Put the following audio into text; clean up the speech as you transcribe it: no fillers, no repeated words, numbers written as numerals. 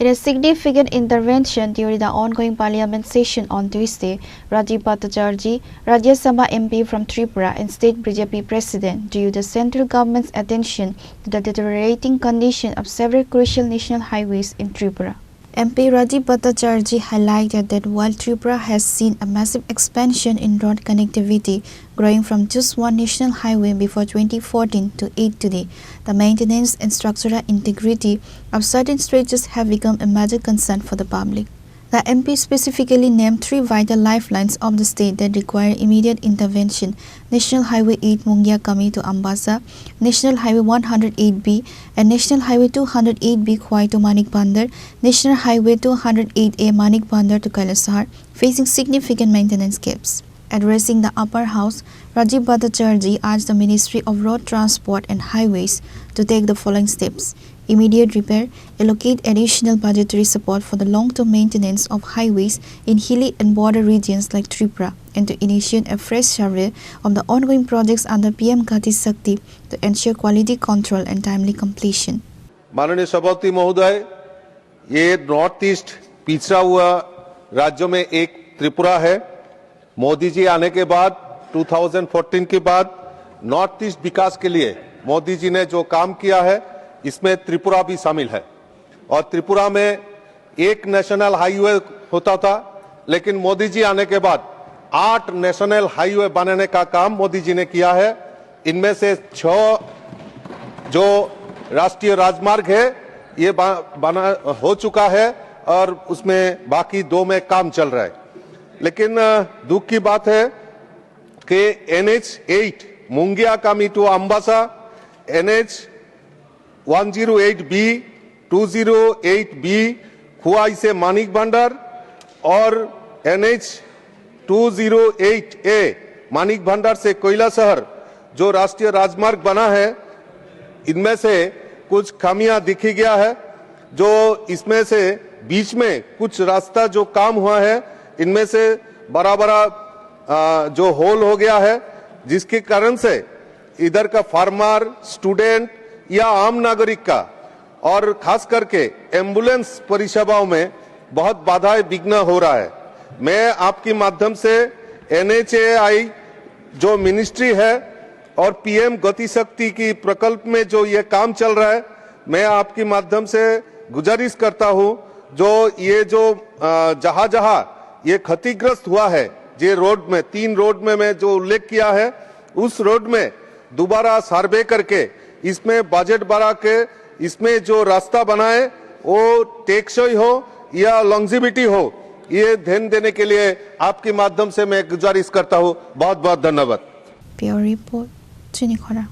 In a significant intervention during the ongoing parliament session on Tuesday, Rajiv Bhattacharjee, Rajya Sabha MP from Tripura and State BJP President, drew the central government's attention to the deteriorating condition of several crucial national highways in Tripura. MP Rajiv Bhattacharjee highlighted that while Tripura has seen a massive expansion in road connectivity, growing from just one national highway before 2014 to 8 today, the maintenance and structural integrity of certain stretches have become a major concern for the public. The MP specifically named three vital lifelines of the state that require immediate intervention: National Highway 8 Mungia-Kami to Ambassa, National Highway 108B and National Highway 208B Khwai to Manik Bandar, National Highway 208A Manik Bandar to Kailasahar, facing significant maintenance gaps. Addressing the upper house, Rajiv Bhattacharjee urged the Ministry of Road Transport and Highways to take the following steps: immediate repair, allocate additional budgetary support for the long-term maintenance of highways in hilly and border regions like Tripura, and to initiate a fresh survey of the ongoing projects under PM Gati Shakti to ensure quality control and timely completion. माननीय सभापति महोदय, ये north east पिछड़ा हुआ राज्यों में एक त्रिपुरा है। मोदी जी आने के बाद 2014 के बाद नॉर्थ ईस्ट विकास के लिए मोदी जी ने जो काम किया है, इसमें त्रिपुरा भी शामिल है। और त्रिपुरा में एक नेशनल हाईवे होता था, लेकिन मोदी जी आने के बाद 8 नेशनल हाईवे बनाने का काम मोदी जी ने किया है। इनमें से 6 जो राष्ट्रीय राजमार्ग है ये बना हो चुका है और उसमें बाकी 2 में काम चल रहा है। लेकिन दुख की बात है कि NH8 Mungiakami to Ambassa, NH 108B, 208B Khowai से मानिक बंदर और NH 208A मानिक बंदर से कैलाशहर जो राष्ट्रीय राजमार्ग बना है, इनमें से कुछ खामियां दिखी गया है। जो इसमें से बीच में कुछ रास्ता जो काम हुआ है, इनमें से बड़ा जो होल हो गया है, जिसके कारण से इधर का फार्मर, स्टूडेंट या आम नागरिक का और खास करके एम्बुलेंस परिसेवाओं में बहुत बाधाएं विघ्न हो रहा है। मैं आपके माध्यम से NHAI जो मिनिस्ट्री है और PM गति शक्ति की प्रकल्प में जो ये काम चल रहा है, मैं आपके माध्यम से गुजारिश करता हूं, जो जहां ये क्षतिग्रस्त हुआ है, ये रोड में 3 रोड में मैं जो उल्लेख किया है, उस रोड में दोबारा सर्वे करके इसमें बजट बढ़ा के इसमें जो रास्ता बनाए वो टेक्सई हो या लॉन्जिविटी हो, ये ध्यान देने के लिए आपके माध्यम से मैं गुजारिश करता हूँ। बहुत बहुत धन्यवाद। ब्यूरो रिपोर्ट, चिनी खरा।